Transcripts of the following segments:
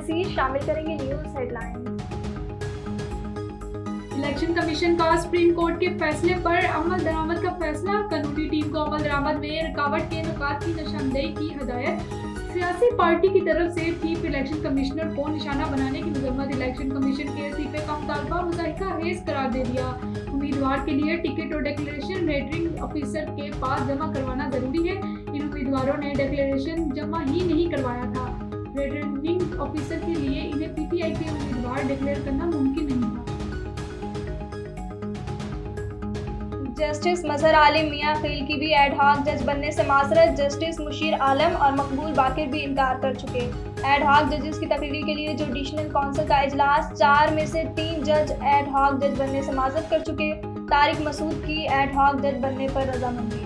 مزید شامل کریں گے news headline. Election commission کا سپریم کورٹ کے فیصلے پر عمل درآمد کا فیصلہ، قانونی ٹیم کو عمل درآمد میں رکاوٹ کے نکات کی نشاندہی کی ہدایت، سیاسی پارٹی کی طرف سے چیف الیکشن کمشنر کو نشانہ بنانے کی مذمت، الیکشن کمیشن کے صفحے کا مطالبہ مضحکہ خیز قرار دے دیا، امیدوار کے لیے ٹکٹ اور ڈکلیریشن ریٹرنگ آفیسر کے پاس جمع کروانا ضروری ہے، ان امیدواروں نے ڈکلیریشن جمع ہی نہیں کروایا تھا، ریٹرننگ آفیسر کے لیے انہیں پی ٹی آئی کے امیدوار ڈکلیئر کرنا ممکن نہیں تھا۔ جسٹس مظہر عالم میاں خیل کی بھی ایڈ ہاک جج بننے سے معذرت، جسٹس مشیر عالم اور مقبول باقر بھی انکار کر چکے۔ ایڈ ہاک ججز کی تقرری کے لیے جوڈیشنل کونسل کا اجلاس، 4 میں سے 3 جج ایڈ ہاک جج بننے سے معذرت کر چکے، طارق مسعود کی ایڈ ہاک جج بننے پر رضامندی۔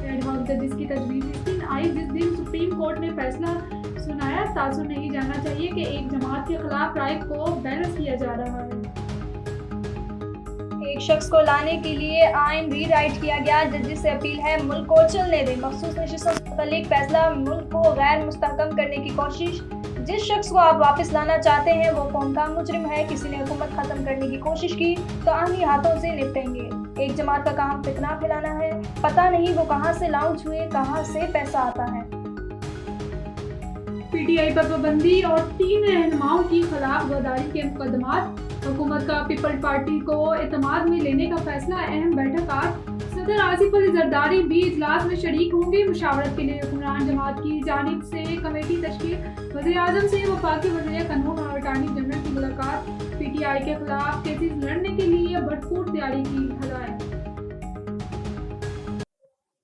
ایڈ ہاک ججز کی تجویز اس دن آئی جس دن سپریم کورٹ نے فیصلہ سنایا، تاثر نہیں جانا چاہیے کہ ایک جماعت کے خلاف رائے کو بیلنس کیا جا رہا ہے۔ ایک شخص کو لانے کے لیے آئین ری رائٹ کیا گیا، ججز سے اپیل ہے ملک کو چلنے دیں، مخصوص نشستوں سے متعلق فیصلہ ملک کو غیر مستحکم کرنے کی کوشش، جس شخص کو آپ واپس لانا چاہتے ہیں وہ قوم کا مجرم ہے، کسی نے حکومت ختم کرنے کی کوشش کی تو آہنی ہاتھوں سے نپٹیں گے، ایک جماعت کا کام فتنہ پھیلانا ہے، پتہ نہیں وہ کہاں سے لانچ ہوئے، کہاں سے پیسہ آتا ہے۔ پی ٹی آئی پر پابندی اور 3 رہنماؤں کی خلاف غداری کے مقدمات، حکومت کا پیپل پارٹی کو اعتماد میں لینے کا فیصلہ، اہم بیٹھک آج، صدر آصف علی زرداری بھی اجلاس میں شریک ہوں گے، مشاورت کے لیے حکمران جماعت کی جانب سے کمیٹی تشکیل، وزیر اعظم سے وفاقی وزیر قانون اور اٹارنی جنرل کی ملاقات، پی ٹی آئی کے خلاف کیسز لڑنے کے لیے بھرپور تیاری کی ہدایت۔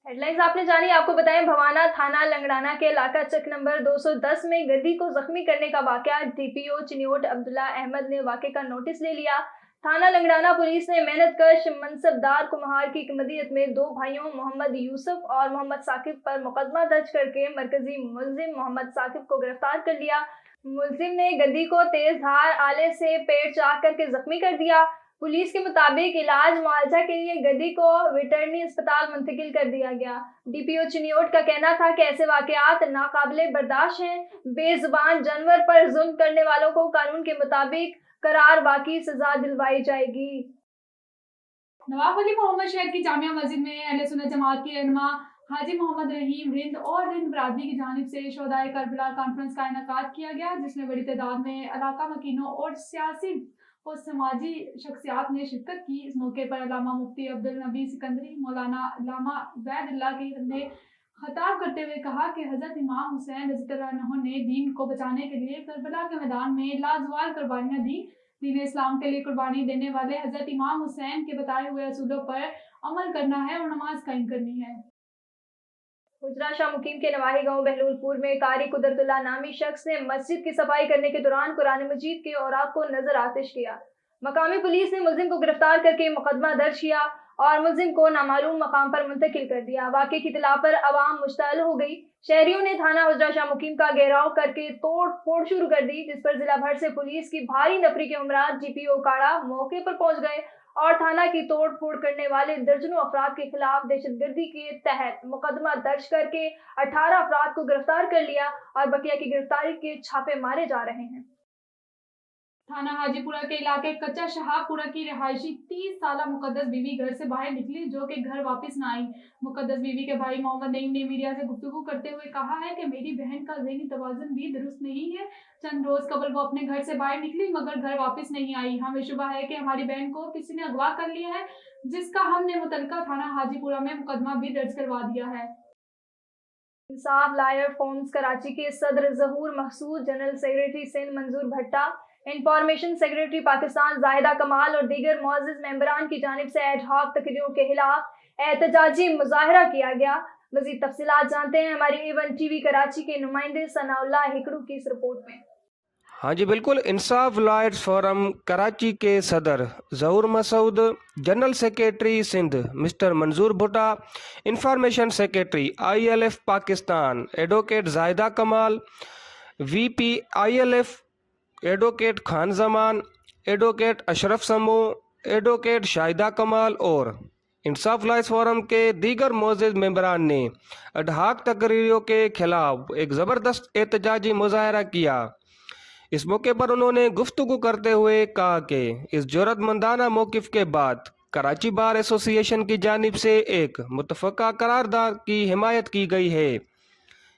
ہیڈ لائنز آپ نے جانی، آپ کو بتائیں بھوانا تھانہ لنگڑانہ کے علاقہ چک نمبر 210 میں گدی کو زخمی کرنے کا واقعہ، ڈی پی او چنیوٹ عبداللہ احمد نے واقعے کا نوٹس لے لیا، تھانہ لنگڑانہ پولیس نے محنت کش منصبدار کمہار کی مدیت میں 2 بھائیوں محمد یوسف اور محمد ثاقب پر مقدمہ درج کر کے مرکزی ملزم محمد ثاقب کو گرفتار کر لیا، ملزم نے گدی کو تیز دھار آلے سے پیٹ چاک کر کے زخمی کر دیا، پولیس کے مطابق علاج معالجہ کے لیے گدی کو ویٹرنری اسپتال منتقل کر دیا گیا، ڈی پی او چنیوٹ کا کہنا تھا کہ ایسے واقعات ناقابل برداشت ہیں، بے زبان جانور پر ظلم کرنے والوں کو قانون کے مطابق قرار واقعی سزا دلوائی جائے گی۔ نواب ولی محمد شہر کی جامعہ مسجد میں اہل سنت جماعت کے رہنما حاجی محمد رحیم رند اور رند برادری کی جانب سے شہدائے کربلا کانفرنس کا انعقاد کیا گیا، جس میں بڑی تعداد میں علاقہ مکینوں اور سیاسی و سماجی شخصیات نے شرکت کی۔ اس موقع پر علامہ مفتی عبدالنبی سکندری، مولانا علامہ عبید اللہ نے خطاب کرتے ہوئے کہا کہ حضرت امام حسین رضی اللہ عنہ نے دین کو بچانے کے لیے کربلا کے میدان میں لازوال قربانیاں دی، دین اسلام کے لیے قربانی دینے والے حضرت امام حسین کے بتائے ہوئے اصولوں پر عمل کرنا ہے اور نماز قائم کرنی ہے۔ حجرہ شاہ مقیم کے نواحی گاؤں بہلول پور میں قاری قدرت اللہ نامی شخص نے مسجد کی صفائی کرنے کے دوران قرآن مجید کے اوراق کو نظر آتش کیا، مقامی پولیس نے ملزم کو گرفتار کر کے مقدمہ درج کیا اور ملزم کو نامعلوم مقام پر منتقل کر دیا، واقعے کی اطلاع پر عوام مشتعل ہو گئی، شہریوں نے تھانہ حجرہ شاہ مقیم کا گھیراؤ کر کے توڑ پھوڑ شروع کر دی، جس پر ضلع بھر سے پولیس کی بھاری نفری کے امراض جی پی او کاڑا موقع پر پہنچ گئے اور تھانہ کی توڑ پھوڑ کرنے والے درجنوں افراد کے خلاف دہشت گردی کے تحت مقدمہ درج کر کے 18 افراد کو گرفتار کر لیا اور بقیہ کی گرفتاری کے چھاپے مارے جا رہے ہیں۔ تھانہ حاجی پورہ کے علاقے کچا شہاب پورہ کی رہائشی 30 سالہ مقدس بیوی گھر سے باہر نکلی، جو کہ گھر واپس نہ آئی۔ مقدس بیوی کے بھائی محمد نعیم نے میڈیا سے گفتگو کرتے ہوئے کہا ہے کہ میری بہن کا ذہنی توازن بھی درست نہیں ہے، چند روز قبل وہ اپنے گھر سے باہر نکلی مگر گھر واپس نہیں آئی، ہمیں شبہ ہے کہ ہماری بہن کو کسی نے اغوا کر لیا ہے، جس کا ہم نے متعلقہ تھانہ حاجی پورہ میں مقدمہ بھی درج کروا دیا ہے۔ انصاف لائر فورمز کراچی کے صدر ظہور محسود، جنرل سیکریٹری سندھ منظور بھٹا، انفارمیشن سیکریٹری پاکستان زاہدہ کمال اور دیگر معزز ممبران کی جانب سے ایڈ ہاک تقریروں کے خلاف احتجاجی مظاہرہ کیا گیا۔ مزید تفصیلات جانتے ہیں ہمارے A1 ٹی وی کراچی کے نمائندے ثناء اللہ ہکڑو کی اس رپورٹ میں۔ ہاں جی بالکل، انصاف لائرز فورم کراچی کے صدر Zahoor Masood, general secretary Sindh mister Manzoor Bhutta, information secretary ILF Pakistan advocate Zahida Kamal, VP ILF advocate Khan Zaman, advocate اشرف سمو، ایڈوکیٹ شاہدہ کمال اور انصاف لائز فورم کے دیگر معزز ممبران نے اڈہاک تقرریوں کے خلاف ایک زبردست احتجاجی مظاہرہ کیا۔ اس موقع پر انہوں نے گفتگو کرتے ہوئے کہا کہ اس جرأت مندانہ موقف کے بعد کراچی بار ایسوسی ایشن کی جانب سے ایک متفقہ قرارداد کی حمایت کی گئی ہے،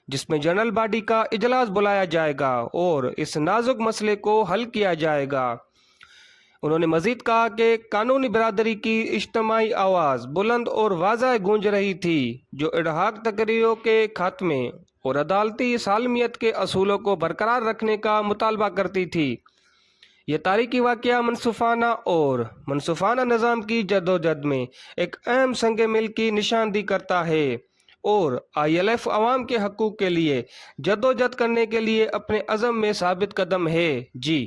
جس میں جنرل باڈی کا اجلاس بلایا جائے گا اور اس نازک مسئلے کو حل کیا جائے گا۔ انہوں نے مزید کہا کہ قانونی برادری کی اجتماعی آواز بلند اور واضح گونج رہی تھی، جو اڈہاک تقرریوں کے خاتمے اور عدالتی سالمیت کے اصولوں کو برقرار رکھنے کا مطالبہ کرتی تھی۔ یہ تاریخی واقعہ منصفانہ نظام کی جدوجہد میں ایک اہم سنگ میل کی نشاندہی کرتا ہے اور ILF عوام کے حقوق کے لیے جدوجہد کرنے کے لیے اپنے عزم میں ثابت قدم ہے۔ جی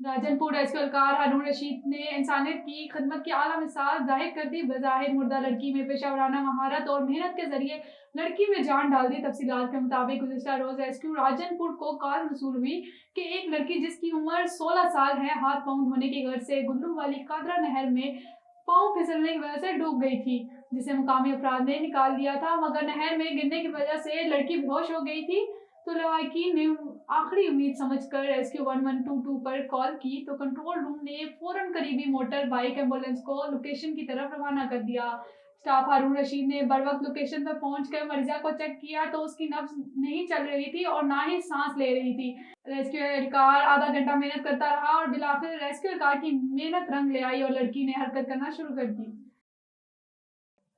راجن پور ریسکیو اہلکار ہارون رشید نے انسانیت کی خدمت کی اعلیٰ مثال ظاہر کر دی۔ بظاہر مردہ لڑکی میں پیشہ ورانہ مہارت اور محنت کے ذریعے لڑکی میں جان ڈال دی۔ تفصیلات کے مطابق گزشتہ روز ریسکیو راجن پور کو کال موصول ہوئی کہ ایک لڑکی جس کی عمر 16 سال ہے، ہاتھ پاؤں دھونے کے غرض سے گلو والی قادرہ نہر میں پاؤں پھسلنے کی وجہ سے ڈوب گئی تھی، جسے مقامی افراد نے نکال دیا تھا، مگر نہر میں گرنے کی وجہ سے لڑکی بے ہوش ہو گئی تھی۔ تو لواحقین نے آخری امید سمجھ کر ریسکیو 1122 پر کال کی تو کنٹرول روم نے فوراً قریبی موٹر بائک ایمبولینس کو لوکیشن کی طرف روانہ کر دیا۔ سٹاف ہارون رشید نے بروقت لوکیشن پر پہنچ کر مریضہ کو چیک کیا تو اس کی نبض نہیں چل رہی تھی اور نہ ہی سانس لے رہی تھی۔ ریسکیو اہلکار آدھا گھنٹہ محنت کرتا رہا اور بالآخر ریسکیو اہلکار کی محنت رنگ لے آئی اور لڑکی نے حرکت کرنا شروع کر دی۔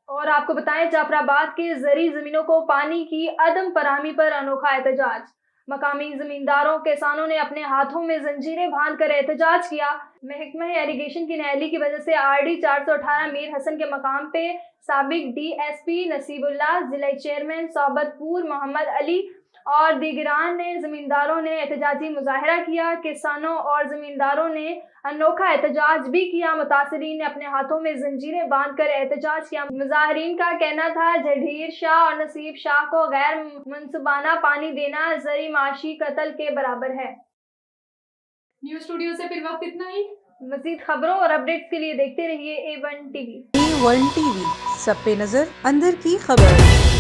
اور آپ کو بتائیں جعفر آباد کے زرعی زمینوں کو پانی کی عدم فراہمی پر انوکھا احتجاج۔ مقامی زمینداروں کسانوں نے اپنے ہاتھوں میں زنجیریں باندھ کر احتجاج کیا۔ محکمہ ایریگیشن کی نااہلی کی وجہ سے RD 418 میر حسن کے مقام پہ سابق DSP نصیب اللہ، ضلع چیئرمین صحبت پور محمد علی اور دیگران نے زمینداروں نے احتجاجی مظاہرہ کیا۔ کسانوں اور زمینداروں نے انوکھا احتجاج بھی کیا۔ متاثرین نے اپنے ہاتھوں میں زنجیریں باندھ کر احتجاج کیا۔ مظاہرین کا کہنا تھا جہیر شاہ اور نصیب شاہ کو غیر منصبانہ پانی دینا زرعی معاشی قتل کے برابر ہے۔ نیوز اسٹوڈیو سے فی الوقت اتنا ہی۔ مزید خبروں اور اپڈیٹس کے لیے دیکھتے رہیے A1 TV۔ A1 TV، سب پہ نظر، اندر کی خبر۔